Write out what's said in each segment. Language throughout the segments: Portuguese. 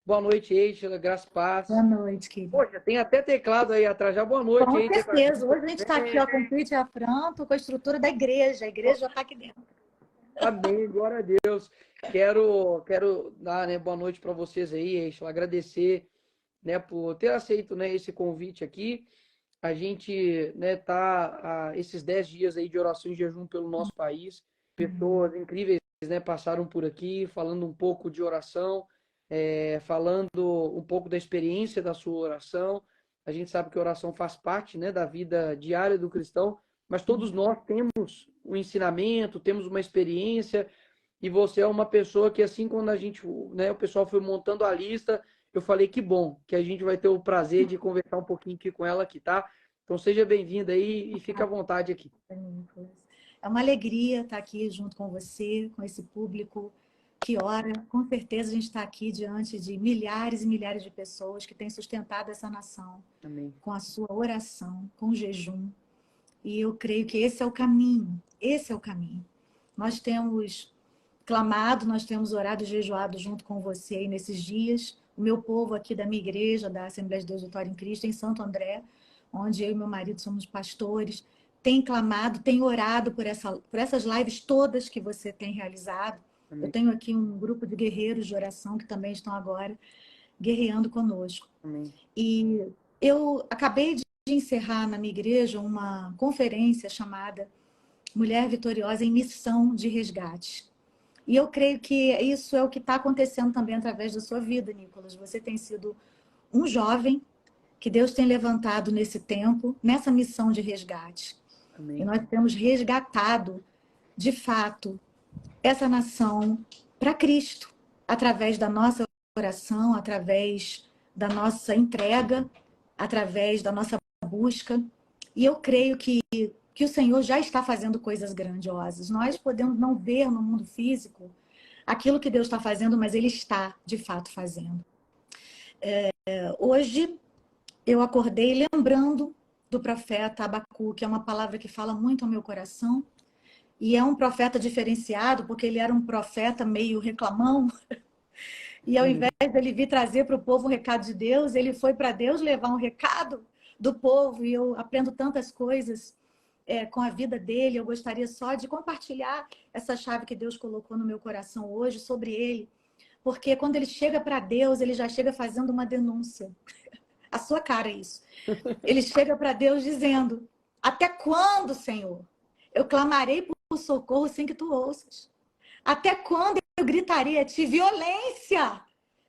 Boa noite, Eixa, graças a Boa paz. noite, querido. Poxa, tem até teclado aí atrás já. Boa noite, Com Eixa. certeza. Hoje a gente está aqui, ó, com o Pete Afranto, com a estrutura da igreja. A igreja já está aqui dentro. Amém, glória a Deus. Quero dar, né, boa noite para vocês aí, Eixa, agradecer, né, por ter aceito, né, esse convite aqui. A gente, né, tá esses 10 dias aí de oração e jejum pelo nosso país. Pessoas incríveis, né, passaram por aqui falando um pouco de oração, falando um pouco da experiência da sua oração. A gente sabe que a oração faz parte, né, da vida diária do cristão, mas todos nós temos um ensinamento, temos uma experiência, e você é uma pessoa que, assim, quando a gente, né, o pessoal foi montando a lista, eu falei que bom, que a gente vai ter o prazer de conversar um pouquinho aqui com ela aqui, tá? Então seja bem-vinda aí e fica à vontade aqui. É uma alegria estar aqui junto com você, com esse público que ora. Com certeza a gente está aqui diante de milhares e milhares de pessoas que têm sustentado essa nação. Amém. Com a sua oração, com o jejum. E eu creio que esse é o caminho. Esse é o caminho. Nós temos clamado, nós temos orado e jejuado junto com você aí nesses dias. O meu povo aqui da minha igreja, da Assembleia de Deus Vitória em Cristo, em Santo André, onde eu e meu marido somos pastores, tem clamado, tem orado por essas lives todas que você tem realizado. Amém. Eu tenho aqui um grupo de guerreiros de oração que também estão agora guerreando conosco. Amém. E eu acabei de encerrar na minha igreja uma conferência chamada Mulher Vitoriosa em Missão de Resgate. E eu creio que isso é o que está acontecendo também através da sua vida, Nicolas. Você tem sido um jovem que Deus tem levantado nesse tempo, nessa missão de resgate. Amém. E nós temos resgatado, de fato, essa nação para Cristo, através da nossa oração, através da nossa entrega, através da nossa busca. E eu creio que o Senhor já está fazendo coisas grandiosas. Nós podemos não ver no mundo físico aquilo que Deus está fazendo, mas Ele está, de fato, fazendo. Hoje, eu acordei lembrando do profeta Abacu, que é uma palavra que fala muito ao meu coração, e é um profeta diferenciado, porque ele era um profeta meio reclamão, e ao invés dele vir trazer para o povo o recado de Deus, ele foi para Deus levar um recado do povo, e eu aprendo tantas coisas com a vida dele. Eu gostaria só de compartilhar essa chave que Deus colocou no meu coração hoje sobre ele, porque quando ele chega para Deus, ele já chega fazendo uma denúncia. A sua cara é isso. Ele chega para Deus dizendo: até quando, Senhor, eu clamarei por socorro sem que tu ouças? Até quando eu gritarei a ti violência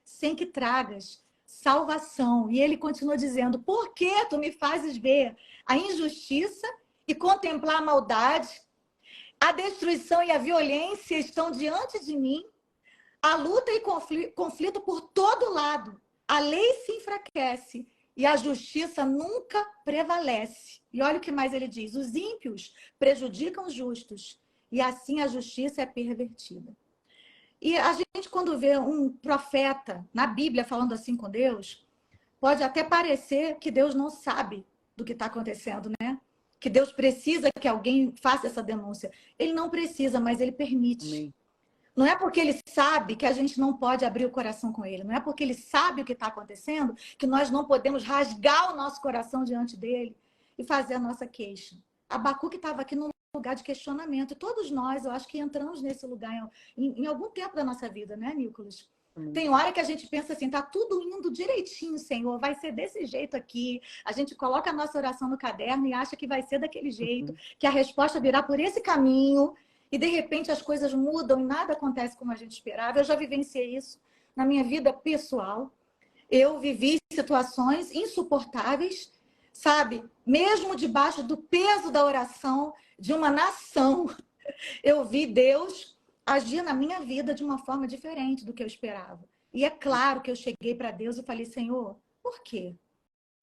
sem que tragas salvação? E ele continua dizendo: por que tu me fazes ver a injustiça e contemplar a maldade? A destruição e a violência estão diante de mim. A luta e conflito por todo lado. A lei se enfraquece e a justiça nunca prevalece. E olha o que mais ele diz: os ímpios prejudicam os justos e assim a justiça é pervertida. E a gente, quando vê um profeta na Bíblia falando assim com Deus, pode até parecer que Deus não sabe do que está acontecendo, né? Que Deus precisa que alguém faça essa denúncia. Ele não precisa, mas ele permite. Amém. Não é porque ele sabe que a gente não pode abrir o coração com ele. Não é porque ele sabe o que está acontecendo que nós não podemos rasgar o nosso coração diante dele e fazer a nossa queixa. Abacuque estava aqui num lugar de questionamento. Todos nós, eu acho que entramos nesse lugar em algum tempo da nossa vida, né, Nicolas? Tem hora que a gente pensa assim, tá tudo indo direitinho, Senhor, vai ser desse jeito aqui. A gente coloca a nossa oração no caderno e acha que vai ser daquele jeito, que a resposta virá por esse caminho. E, de repente, as coisas mudam e nada acontece como a gente esperava. Eu já vivenciei isso na minha vida pessoal. Eu vivi situações insuportáveis, sabe? Mesmo debaixo do peso da oração de uma nação, eu vi Deus agir na minha vida de uma forma diferente do que eu esperava. E é claro que eu cheguei para Deus e falei: Senhor, por quê?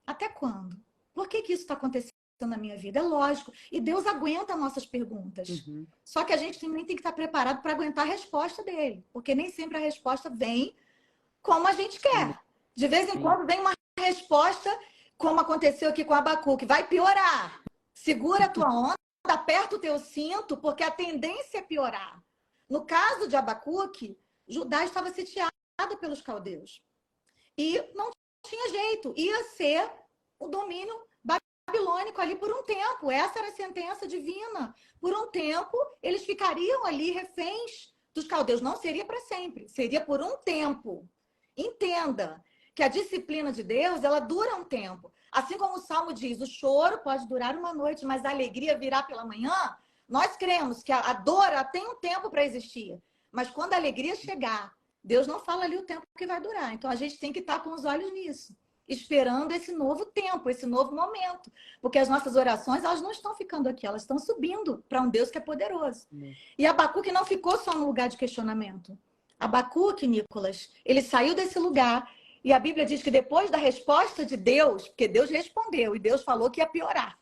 Até quando? Por que isso está acontecendo na minha vida? É lógico. E Deus aguenta nossas perguntas. Só que a gente também tem que estar preparado para aguentar a resposta dele. Porque nem sempre a resposta vem como a gente quer. De vez em quando vem uma resposta, como aconteceu aqui com a Abacuque, vai piorar. Segura a tua onda, aperta o teu cinto, porque a tendência é piorar. No caso de Abacuque, Judá estava sitiada pelos caldeus. E não tinha jeito, ia ser o domínio babilônico ali por um tempo. Essa era a sentença divina. Por um tempo, eles ficariam ali reféns dos caldeus. Não seria para sempre, seria por um tempo. Entenda que a disciplina de Deus, ela dura um tempo. Assim como o Salmo diz, o choro pode durar uma noite, mas a alegria virá pela manhã. Nós cremos que a dor tem um tempo para existir. Mas quando a alegria chegar, Deus não fala ali o tempo que vai durar. Então, a gente tem que estar com os olhos nisso, esperando esse novo tempo, esse novo momento. Porque as nossas orações, elas não estão ficando aqui, elas estão subindo para um Deus que é poderoso. E Abacuque não ficou só no lugar de questionamento. Abacuque, Nicolas, ele saiu desse lugar e a Bíblia diz que depois da resposta de Deus, porque Deus respondeu e Deus falou que ia piorar,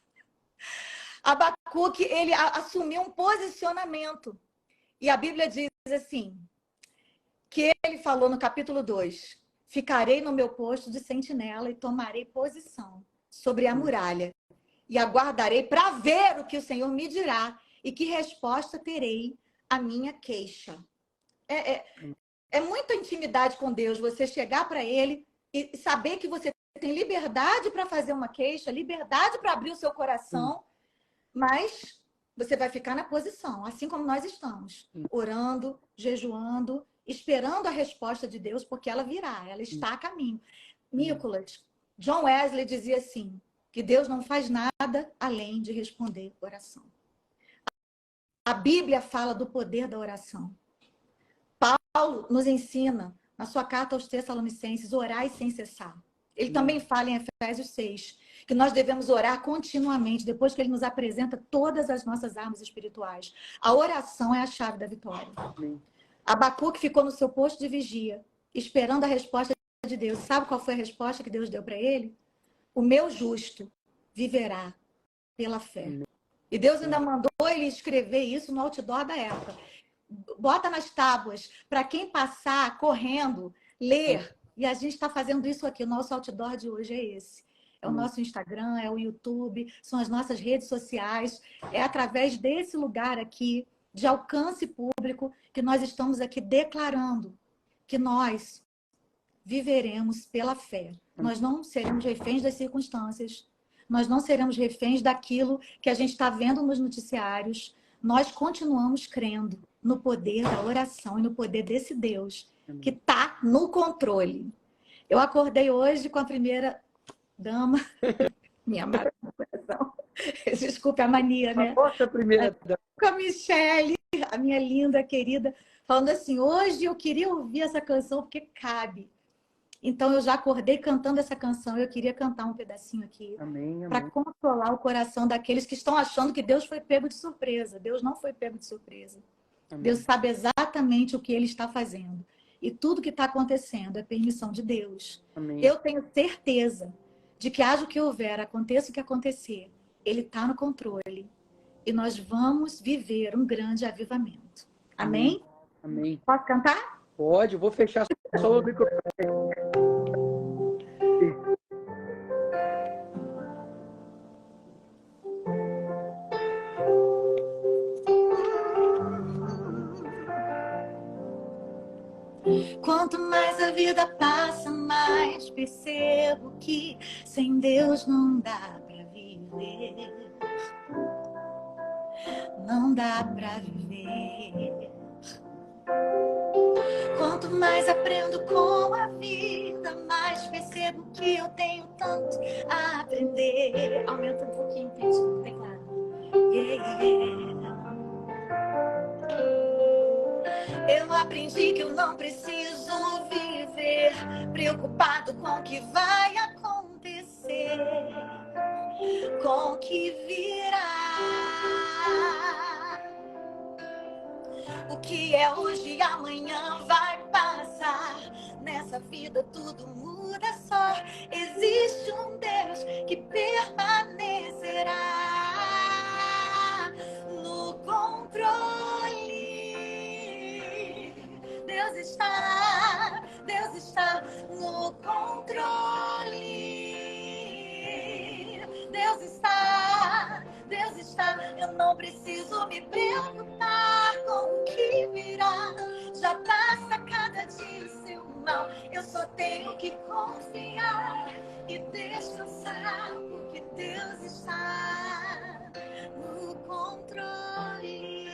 Abacuque, ele assumiu um posicionamento. E a Bíblia diz assim, que ele falou no capítulo 2, ficarei no meu posto de sentinela e tomarei posição sobre a muralha e aguardarei para ver o que o Senhor me dirá e que resposta terei à minha queixa. É muita intimidade com Deus, você chegar para Ele e saber que você tem liberdade para fazer uma queixa, liberdade para abrir o seu coração, mas você vai ficar na posição, assim como nós estamos, orando, jejuando, esperando a resposta de Deus, porque ela virá, ela está a caminho. Nicolas, John Wesley dizia assim, que Deus não faz nada além de responder oração. A Bíblia fala do poder da oração. Paulo nos ensina, na sua carta aos Tessalonicenses, orai sem cessar. Ele também fala em Efésios 6, que nós devemos orar continuamente, depois que ele nos apresenta todas as nossas armas espirituais. A oração é a chave da vitória. Abacuque ficou no seu posto de vigia, esperando a resposta de Deus. Sabe qual foi a resposta que Deus deu para ele? O meu justo viverá pela fé. E Deus ainda mandou ele escrever isso no outdoor da época. Bota nas tábuas, para quem passar correndo, ler. E a gente está fazendo isso aqui. O nosso outdoor de hoje é esse. É o nosso Instagram, é o YouTube, são as nossas redes sociais. É através desse lugar aqui, de alcance público, que nós estamos aqui declarando que nós viveremos pela fé. Nós não seremos reféns das circunstâncias. Nós não seremos reféns daquilo que a gente está vendo nos noticiários. Nós continuamos crendo no poder da oração e no poder desse Deus que está no controle. Eu acordei hoje com a primeira dama, minha amada do coração. Desculpe a mania, né? Nossa, primeira dama. Com a Michele, a minha linda, querida, falando assim, hoje eu queria ouvir essa canção porque cabe. Então eu já acordei cantando essa canção, eu queria cantar um pedacinho aqui para consolar o coração daqueles que estão achando que Deus foi pego de surpresa. Deus não foi pego de surpresa. Amém. Deus sabe exatamente o que Ele está fazendo. E tudo que está acontecendo é permissão de Deus. Amém. Eu tenho certeza de que haja o que houver, aconteça o que acontecer, Ele está no controle. E nós vamos viver um grande avivamento. Amém? Amém. Posso cantar? Pode, vou fechar só o microfone. Quanto mais a vida passa, mais percebo que sem Deus não dá pra viver. Não dá pra viver. Quanto mais aprendo com a vida, mais percebo que eu tenho tanto a aprender. Aumenta um pouquinho o teclado. Eu aprendi que eu não preciso viver preocupado com o que vai acontecer, com o que virá. O que é hoje e amanhã vai passar. Nessa vida tudo muda, só existe um Deus que permanecerá no controle. Deus está no controle. Deus está, eu não preciso me preocupar com o que virá. Já basta cada dia o seu mal. Eu só tenho que confiar e descansar, porque Deus está no controle.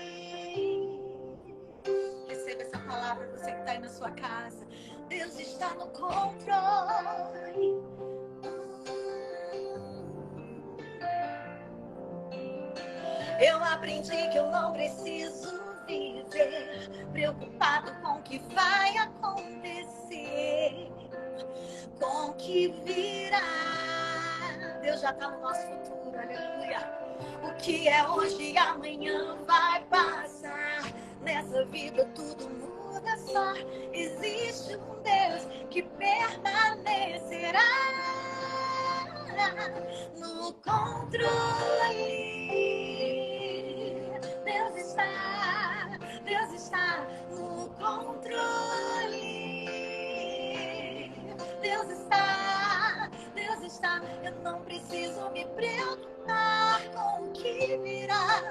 Receba essa palavra, você que está aí na sua casa. Deus está no controle. Eu aprendi que eu não preciso viver preocupado com o que vai acontecer, com o que virá. Deus já está no nosso futuro, aleluia. O que é hoje e amanhã vai passar. Nessa vida tudo muda, só existe um Deus que permanecerá no controle. Deus está no controle. Deus está. Eu não preciso me preocupar com o que virá.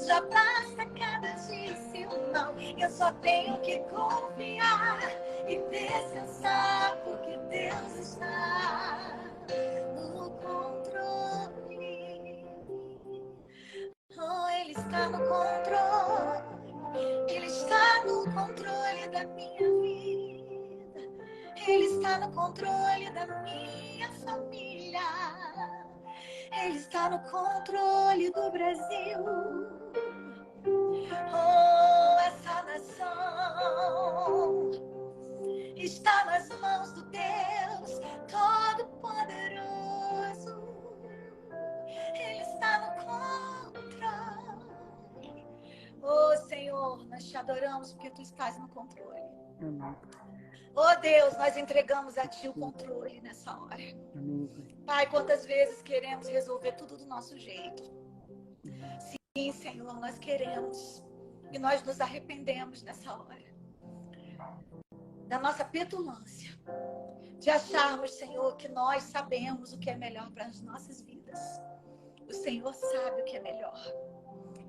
Já basta cada dia seu não. Eu só tenho que confiar e descansar, porque Deus está no controle. Oh, Ele está no controle. Ele está no controle da minha vida. Ele está no controle da minha família. Ele está no controle do Brasil. Oh, essa nação está nas mãos do Deus Todo-Poderoso. Ele está no controle. Oh, Senhor, nós te adoramos porque Tu estás no controle. Oh, Deus, nós entregamos a Ti o controle nessa hora. Pai, quantas vezes queremos resolver tudo do nosso jeito. Sim, Senhor, nós queremos. E nós nos arrependemos nessa hora da nossa petulância, de acharmos, Senhor, que nós sabemos o que é melhor para as nossas vidas. O Senhor sabe o que é melhor.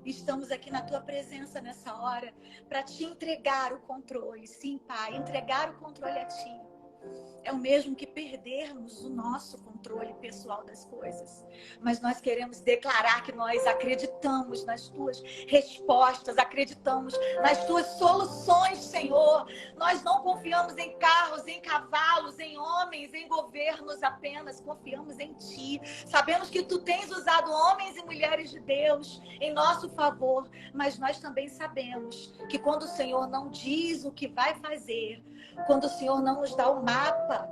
Estamos aqui na Tua presença nessa hora para Te entregar o controle. Sim, Pai, entregar o controle a Ti é o mesmo que perdermos o nosso controle pessoal das coisas. Mas nós queremos declarar que nós acreditamos nas Tuas respostas, acreditamos nas Tuas soluções, Senhor. Nós não confiamos em carros, em cavalos, em homens, em governos apenas. Confiamos em Ti. Sabemos que Tu tens usado homens e mulheres de Deus em nosso favor, mas nós também sabemos que quando o Senhor não diz o que vai fazer, quando o Senhor não nos dá o mapa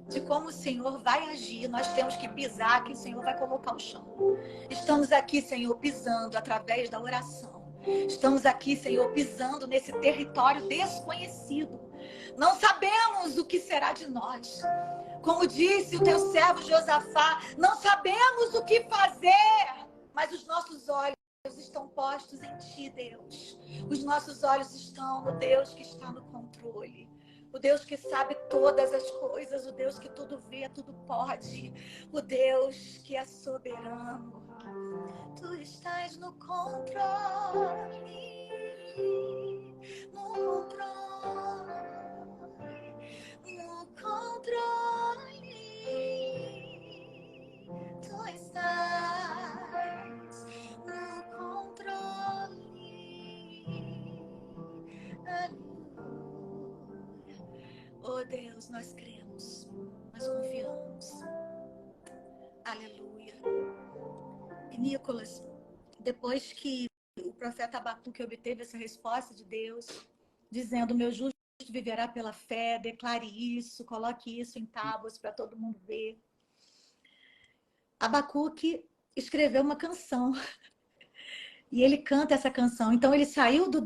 de como o Senhor vai agir, nós temos que pisar, que o Senhor vai colocar o chão. Estamos aqui, Senhor, pisando através da oração. Estamos aqui, Senhor, pisando nesse território desconhecido. Não sabemos o que será de nós. Como disse o Teu servo Josafá, não sabemos o que fazer, mas os nossos olhos estão postos em Ti, Deus. Os nossos olhos estão no Deus que está no controle. O Deus que sabe todas as coisas, o Deus que tudo vê, tudo pode, o Deus que é soberano. Tu estás no controle, no controle, no controle. Tu estás no controle. Oh Deus, nós cremos, nós confiamos. Aleluia. E Nicolas, depois que o profeta Abacuque obteve essa resposta de Deus, dizendo: meu justo viverá pela fé, declare isso, coloque isso em tábuas para todo mundo ver. Abacuque escreveu uma canção. E ele canta essa canção. Então ele saiu do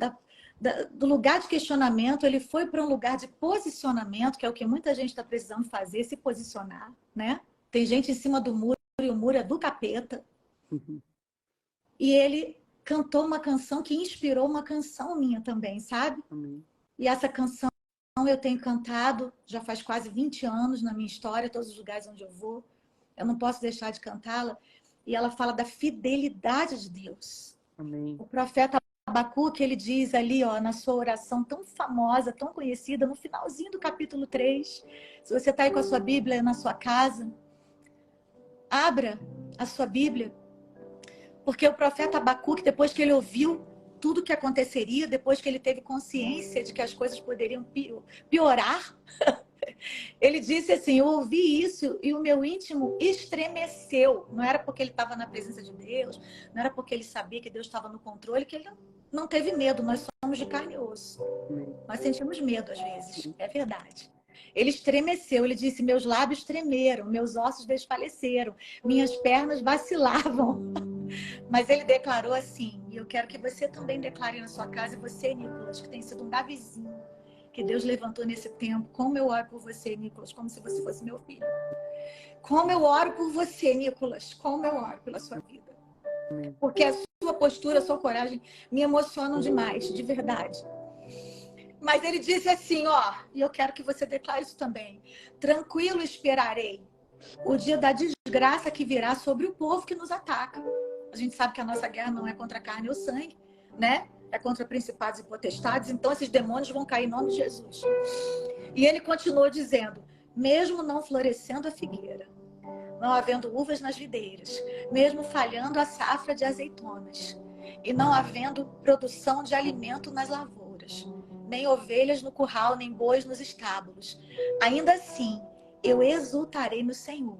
lugar de questionamento, ele foi para um lugar de posicionamento, que é o que muita gente está precisando fazer, se posicionar, né? Tem gente em cima do muro e o muro é do capeta. E ele cantou uma canção que inspirou uma canção minha também, sabe? E essa canção eu tenho cantado já faz quase 20 anos na minha história, todos os lugares onde eu vou. Eu não posso deixar de cantá-la. E ela fala da fidelidade de Deus. Amém. O profeta Abacuque, ele diz ali, ó, na sua oração tão famosa, tão conhecida, no finalzinho do capítulo 3. Se você está aí com a sua Bíblia na sua casa, abra a sua Bíblia, porque o profeta Abacuque, depois que ele ouviu tudo o que aconteceria, depois que ele teve consciência de que as coisas poderiam piorar, ele disse assim: eu ouvi isso e o meu íntimo estremeceu. Não era porque ele estava na presença de Deus, não era porque ele sabia que Deus estava no controle, que ele não teve medo. Nós somos de carne e osso. Nós sentimos medo às vezes, é verdade. Ele estremeceu, ele disse: meus lábios tremeram, meus ossos desfaleceram, minhas pernas vacilavam. Mas ele declarou assim, e eu quero que você também declare na sua casa, e você, Nicolas, que tem sido um Davizinho, que Deus levantou nesse tempo. Como eu oro por você, Nicolas, como se você fosse meu filho. Como eu oro por você, Nicolas, como eu oro pela sua vida. Porque a sua postura, a sua coragem me emocionam demais, de verdade. Mas ele disse assim, ó, e eu quero que você declare isso também. Tranquilo esperarei o dia da desgraça que virá sobre o povo que nos ataca. A gente sabe que a nossa guerra não é contra a carne ou sangue, né? É contra principados e potestades. Então esses demônios vão cair em nome de Jesus. E ele continuou dizendo, mesmo não florescendo a figueira, não havendo uvas nas videiras, mesmo falhando a safra de azeitonas, e não havendo produção de alimento nas lavouras, nem ovelhas no curral, nem bois nos estábulos. Ainda assim, eu exultarei no Senhor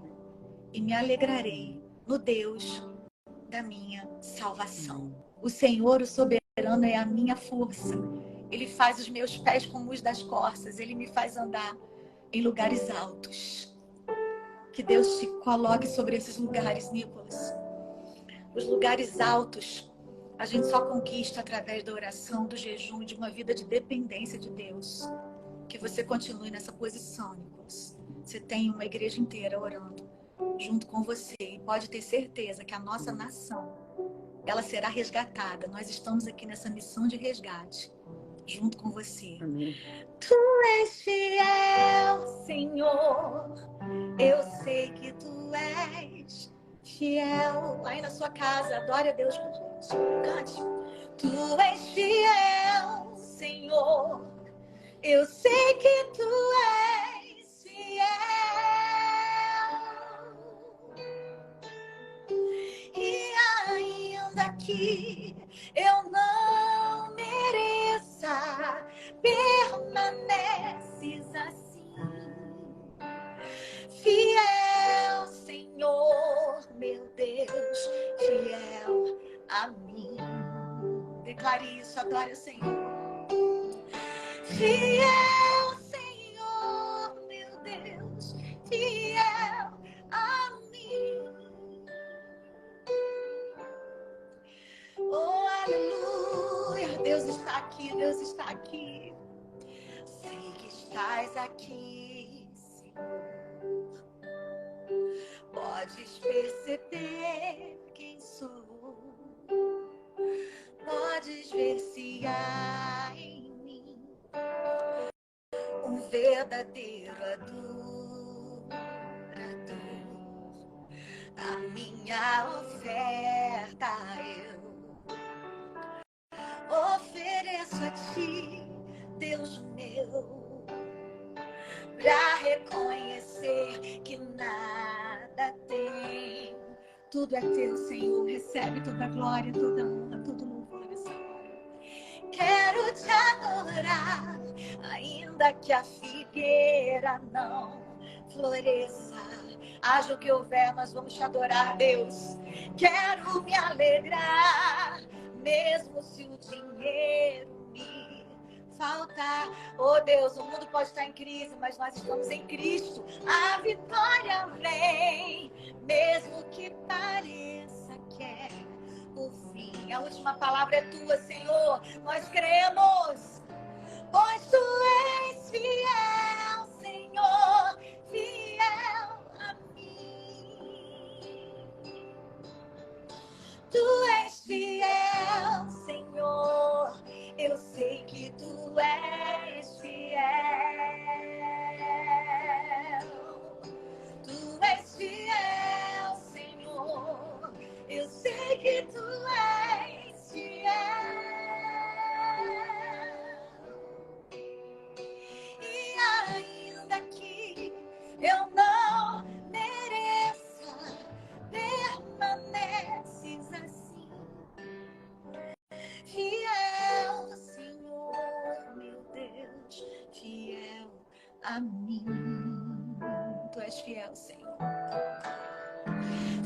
e me alegrarei no Deus da minha salvação. O Senhor, o soberano, é a minha força. Ele faz os meus pés como os das corças. Ele me faz andar em lugares altos. Que Deus te coloque sobre esses lugares, Nicolas. Os lugares altos a gente só conquista através da oração, do jejum, de uma vida de dependência de Deus. Que você continue nessa posição, Nicolas. Você tem uma igreja inteira orando junto com você. E pode ter certeza que a nossa nação, ela será resgatada. Nós estamos aqui nessa missão de resgate, junto com você. Amém. Tu és fiel, Senhor. Eu sei que tu és fiel. Aí na sua casa, adore a Deus com gente. Cante. Tu és fiel, Senhor. Eu sei que tu és fiel. E ainda que eu não mereça, permaneces assim. Fiel, Senhor, meu Deus, fiel a mim. Declare isso, adore o Senhor. Fiel, Senhor, meu Deus, fiel a mim. Oh, aleluia, Deus está aqui, Deus está aqui. Sei que estás aqui, Senhor. Podes perceber quem sou. Podes ver se há em mim um verdadeiro adorador. A minha oferta eu ofereço a ti, Deus meu, pra reconhecer que nada tem. Tudo é teu, Senhor. Recebe toda a glória, toda a honra, todo louvor nessa hora. Quero te adorar, ainda que a figueira não floresça. Haja o que houver, nós vamos te adorar, Deus. Quero me alegrar, mesmo se o dinheiro me faltar. Oh Deus, o mundo pode estar em crise, mas nós estamos em Cristo. A vitória vem, mesmo que pareça que é o fim. A última palavra é tua, Senhor. Nós cremos, pois tu és fiel, Senhor, fiel a mim. Tu és fiel, Senhor. Eu sei que tu és fiel. Tu és fiel, Senhor. Eu sei que tu és fiel. és fiel, Senhor.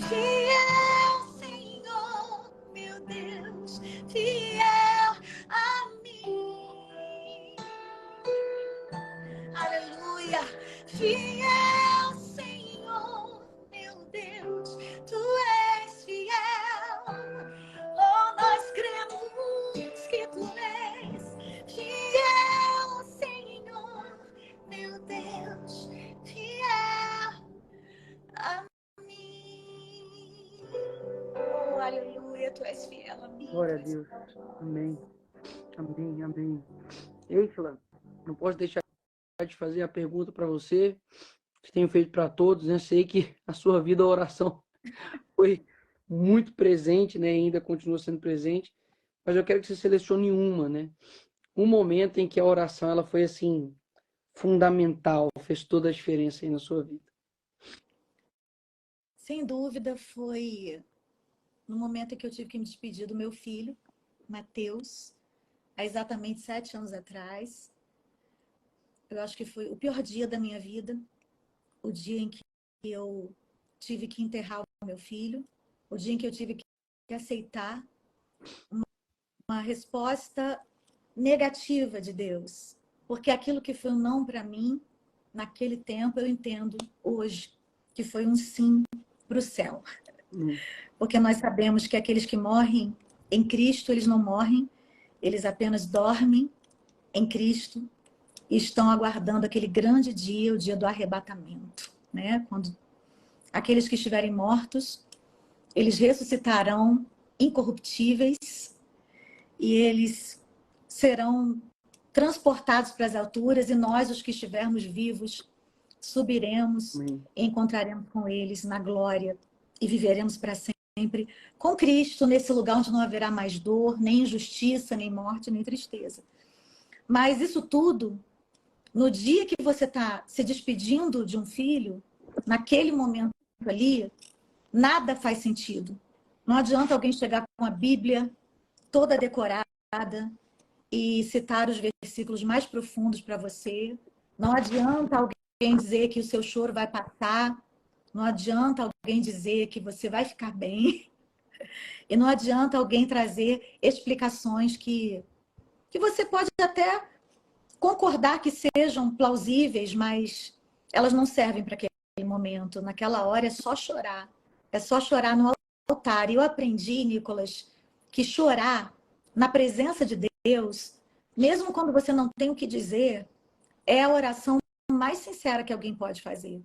Fiel, Senhor, meu Deus, fiel a mim. Aleluia. Fiel, Senhor, meu Deus, tu és fiel. Oh, nós cremos que tu és fiel, Senhor, meu Deus, fiel a mim. Oh, aleluia, tu és fiel a mim. Glória a Deus. Amém. Amém, amém. Eichla, não posso deixar de fazer a pergunta para você, que tenho feito para todos, né? Sei que a sua vida, a oração, foi muito presente, né? Ainda continua sendo presente, mas eu quero que você selecione uma, né? Um momento em que a oração ela foi assim fundamental, fez toda a diferença aí na sua vida. Sem dúvida, foi no momento em que eu tive que me despedir do meu filho, Mateus, há exatamente 7 anos atrás. Eu acho que foi o pior dia da minha vida, o dia em que eu tive que enterrar o meu filho, o dia em que eu tive que aceitar uma resposta negativa de Deus. Porque aquilo que foi um não para mim, naquele tempo, eu entendo hoje que foi um sim para o céu. Porque nós sabemos que aqueles que morrem em Cristo, eles não morrem, eles apenas dormem em Cristo e estão aguardando aquele grande dia, o dia do arrebatamento, né? Quando aqueles que estiverem mortos, eles ressuscitarão incorruptíveis e eles serão transportados para as alturas e nós, os que estivermos vivos, subiremos e encontraremos com eles na glória e viveremos para sempre com Cristo nesse lugar onde não haverá mais dor, nem injustiça, nem morte, nem tristeza. Mas isso tudo, no dia que você está se despedindo de um filho, naquele momento ali, nada faz sentido. Não adianta alguém chegar com a Bíblia toda decorada e citar os versículos mais profundos para você. Não adianta alguém dizer que o seu choro vai passar. Não adianta alguém dizer que você vai ficar bem. E não adianta alguém trazer explicações que você pode até concordar que sejam plausíveis, mas elas não servem para aquele momento. Naquela hora é só chorar. É só chorar no altar. E eu aprendi, Nicolas, que chorar na presença de Deus, mesmo quando você não tem o que dizer, é a oração mais sincera que alguém pode fazer.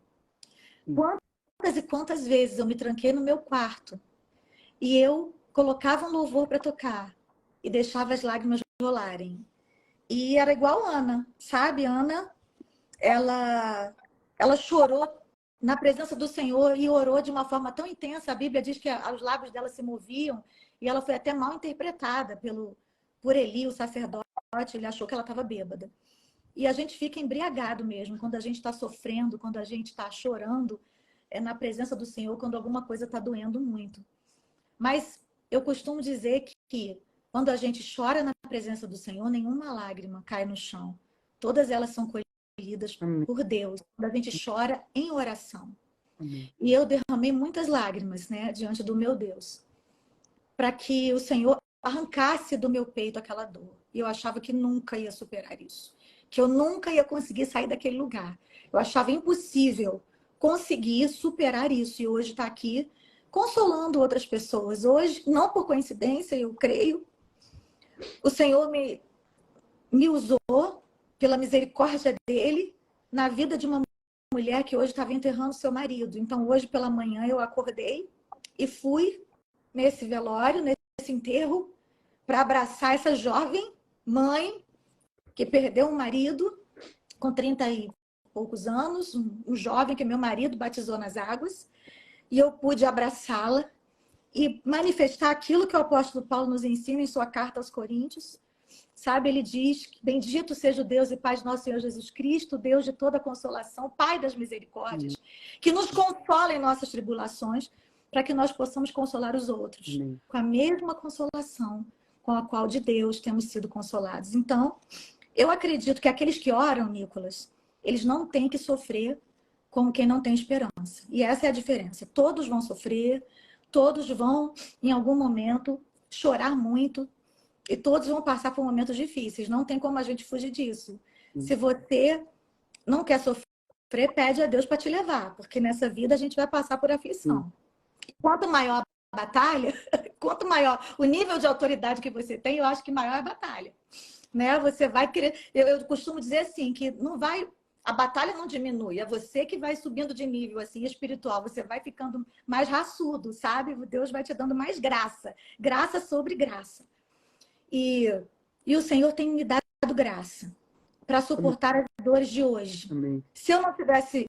Quantas e quantas vezes eu me tranquei no meu quarto e eu colocava um louvor para tocar e deixava as lágrimas rolarem. E era igual a Ana, sabe? Ana, ela chorou na presença do Senhor e orou de uma forma tão intensa. A Bíblia diz que os lábios dela se moviam e ela foi até mal interpretada por Eli, o sacerdote. Ele achou que ela estava bêbada. E a gente fica embriagado mesmo quando a gente está sofrendo, quando a gente está chorando na presença do Senhor, quando alguma coisa está doendo muito. Mas eu costumo dizer que quando a gente chora na presença do Senhor, nenhuma lágrima cai no chão. Todas elas são colhidas por Deus. Quando a gente chora em oração. E eu derramei muitas lágrimas, né, diante do meu Deus, para que o Senhor arrancasse do meu peito aquela dor. E eu achava que nunca ia superar isso. Que eu nunca ia conseguir sair daquele lugar. Eu achava impossível conseguir superar isso. E hoje está aqui consolando outras pessoas. Hoje, não por coincidência, eu creio, o Senhor me usou pela misericórdia dele na vida de uma mulher que hoje estava enterrando seu marido. Então, hoje pela manhã eu acordei e fui nesse velório, nesse enterro, para abraçar essa jovem mãe que perdeu um marido com 30 e poucos anos, um jovem que meu marido batizou nas águas, e eu pude abraçá-la e manifestar aquilo que o apóstolo Paulo nos ensina em sua carta aos Coríntios. Sabe, ele diz: bendito seja o Deus e Pai de nosso Senhor Jesus Cristo, Deus de toda consolação, Pai das misericórdias, que nos consola em nossas tribulações, para que nós possamos consolar os outros, com a mesma consolação com a qual de Deus temos sido consolados. Então, eu acredito que aqueles que oram, Nicolas, eles não têm que sofrer como quem não tem esperança. E essa é a diferença. Todos vão sofrer, todos vão, em algum momento, chorar muito, e todos vão passar por momentos difíceis. Não tem como a gente fugir disso. Se você não quer sofrer, pede a Deus para te levar, porque nessa vida a gente vai passar por aflição. Quanto maior a batalha, quanto maior o nível de autoridade que você tem, eu acho que maior é a batalha. Né? Você vai querer... Eu costumo dizer assim, que não vai... A batalha não diminui, é você que vai subindo de nível assim, espiritual, você vai ficando mais raçudo, sabe? Deus vai te dando mais graça, graça sobre graça. E o Senhor tem me dado graça para suportar as dores de hoje. Amém. Se eu não tivesse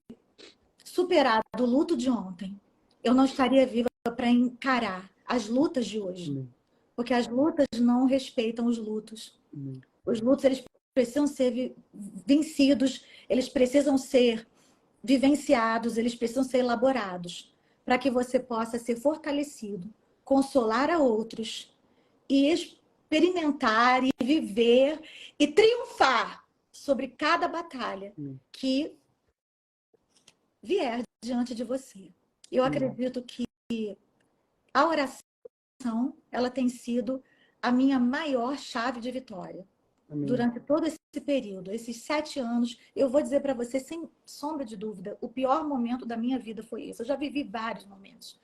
superado o luto de ontem, eu não estaria viva para encarar as lutas de hoje. Amém. Porque as lutas não respeitam os lutos. Amém. Os lutos, eles precisam ser vencidos, eles precisam ser vivenciados, eles precisam ser elaborados, para que você possa ser fortalecido, consolar a outros e experimentar e viver e triunfar sobre cada batalha que vier diante de você. Eu acredito que a oração, ela tem sido a minha maior chave de vitória. Amém. Durante todo esse período, esses 7 anos, eu vou dizer para você, sem sombra de dúvida, o pior momento da minha vida foi esse. Eu já vivi vários momentos.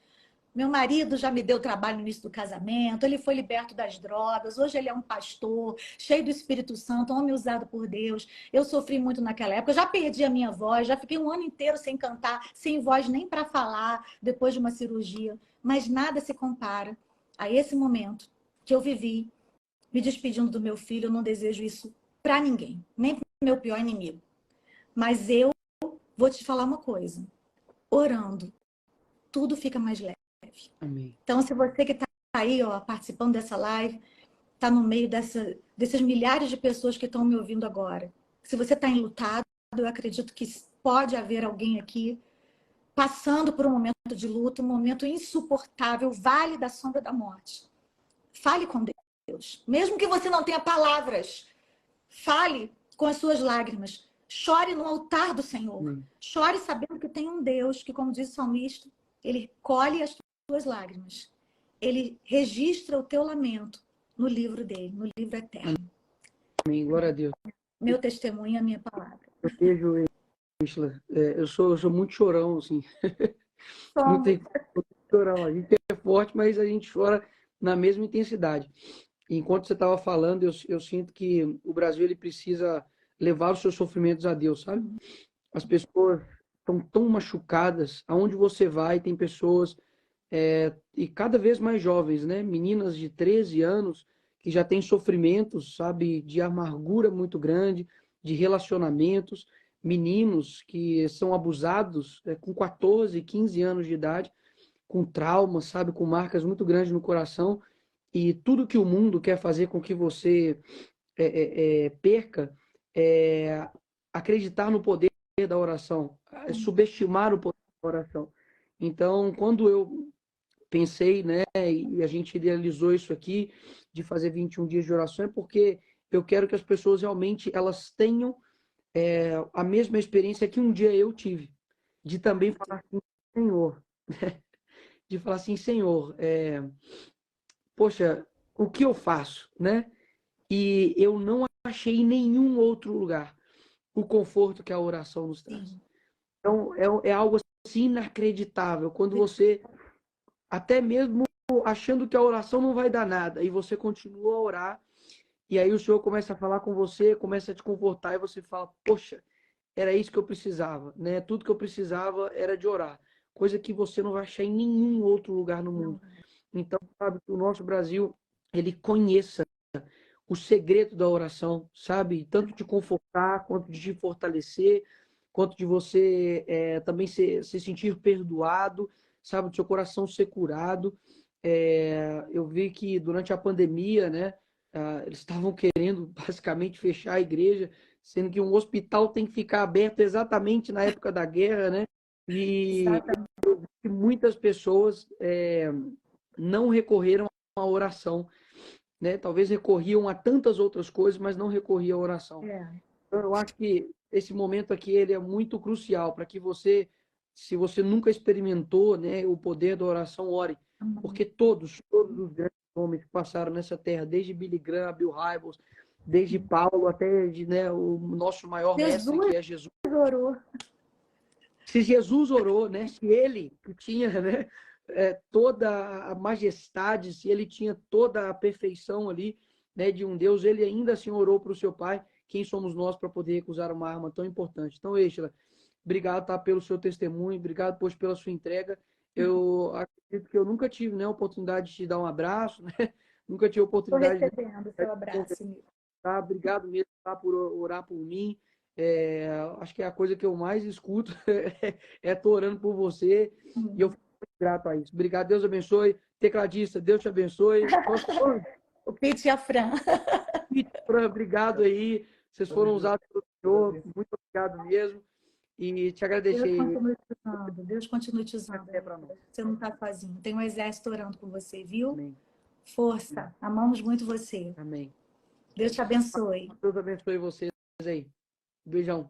Meu marido já me deu trabalho no início do casamento, ele foi liberto das drogas, hoje ele é um pastor, cheio do Espírito Santo, homem usado por Deus. Eu sofri muito naquela época, já perdi a minha voz, já fiquei um ano inteiro sem cantar, sem voz nem para falar, depois de uma cirurgia. Mas nada se compara a esse momento que eu vivi, me despedindo do meu filho. Eu não desejo isso para ninguém, nem para o meu pior inimigo. Mas eu vou te falar uma coisa, orando, tudo fica mais leve. Amém. Então, se você que está aí, ó, participando dessa live, está no meio desses milhares de pessoas que estão me ouvindo agora, se você está enlutado, eu acredito que pode haver alguém aqui passando por um momento de luto, um momento insuportável, vale da sombra da morte. Fale com Deus. Mesmo que você não tenha palavras, fale com as suas lágrimas. Chore no altar do Senhor. Chore sabendo que tem um Deus que, como diz o salmista, ele colhe as tuas lágrimas. Ele registra o teu lamento no livro dele, no livro eterno. Amém. Glória a Deus. Meu testemunho, a minha palavra. Eu vejo, eu sou muito chorão, assim. Não tem chorão. A gente é forte, mas a gente chora na mesma intensidade. Enquanto você estava falando, eu sinto que o Brasil ele precisa levar os seus sofrimentos a Deus, sabe? As pessoas estão tão machucadas. Aonde você vai, tem pessoas, e cada vez mais jovens, né? Meninas de 13 anos que já têm sofrimentos, sabe? De amargura muito grande, de relacionamentos. Meninos que são abusados com 14, 15 anos de idade, com traumas, sabe? Com marcas muito grandes no coração. E tudo que o mundo quer fazer com que você perca é acreditar no poder da oração, subestimar o poder da oração. Então, quando eu pensei, né, e a gente idealizou isso aqui, de fazer 21 dias de oração, é porque eu quero que as pessoas realmente elas tenham a mesma experiência que um dia eu tive, de também falar assim, Senhor, de falar assim, Senhor, poxa, o que eu faço, né? E eu não achei em nenhum outro lugar o conforto que a oração nos traz. Sim. Então, é algo assim inacreditável, quando você, até mesmo achando que a oração não vai dar nada, e você continua a orar, e aí o Senhor começa a falar com você, começa a te confortar, e você fala, poxa, era isso que eu precisava, né? Tudo que eu precisava era de orar, coisa que você não vai achar em nenhum outro lugar no mundo. Então, sabe, que o nosso Brasil, ele conheça o segredo da oração, sabe? Tanto de confortar, quanto de te fortalecer, quanto de você também se sentir perdoado, sabe? Do seu coração ser curado. Eu vi que durante a pandemia, né? Eles estavam querendo basicamente fechar a igreja, sendo que um hospital tem que ficar aberto exatamente na época da guerra, né? E muitas pessoas não recorreram à oração, né? Talvez recorriam a tantas outras coisas, mas não recorriam à oração. Então, eu acho que esse momento aqui ele é muito crucial para que você, se você nunca experimentou, né, o poder da oração, ore. Porque todos os grandes homens que passaram nessa terra, desde Billy Graham, Bill Hybels, desde Paulo até né, o nosso maior mestre, que é Jesus. Orou. Se Jesus orou, né? Se ele, que tinha, né, toda a majestade, se ele tinha toda a perfeição ali, né, de um Deus, ele ainda assim orou para o seu Pai. Quem somos nós para poder recusar uma arma tão importante? Então, Êxtila, obrigado, tá, pelo seu testemunho, obrigado, pois, pela sua entrega. Eu acredito que eu nunca tive, né, a oportunidade de te dar um abraço, né? Nunca tive a Estou oportunidade recebendo o seu abraço. tá? Obrigado mesmo, tá, por orar por mim. Acho que é a coisa que eu mais escuto é tô orando por você e eu fico muito grato a isso. Obrigado, Deus abençoe. Tecladista, Deus te abençoe. O Pete e a Fran. Obrigado aí. Vocês foram usados pelo Senhor. Muito obrigado mesmo. E te agradecer. Deus continue te usando. Deus continue te usando. Nós. Você não está sozinho. Tem um exército orando por você, viu? Amém. Força. Amamos muito você. Amém. Deus te abençoe. Deus abençoe vocês aí. Beijão.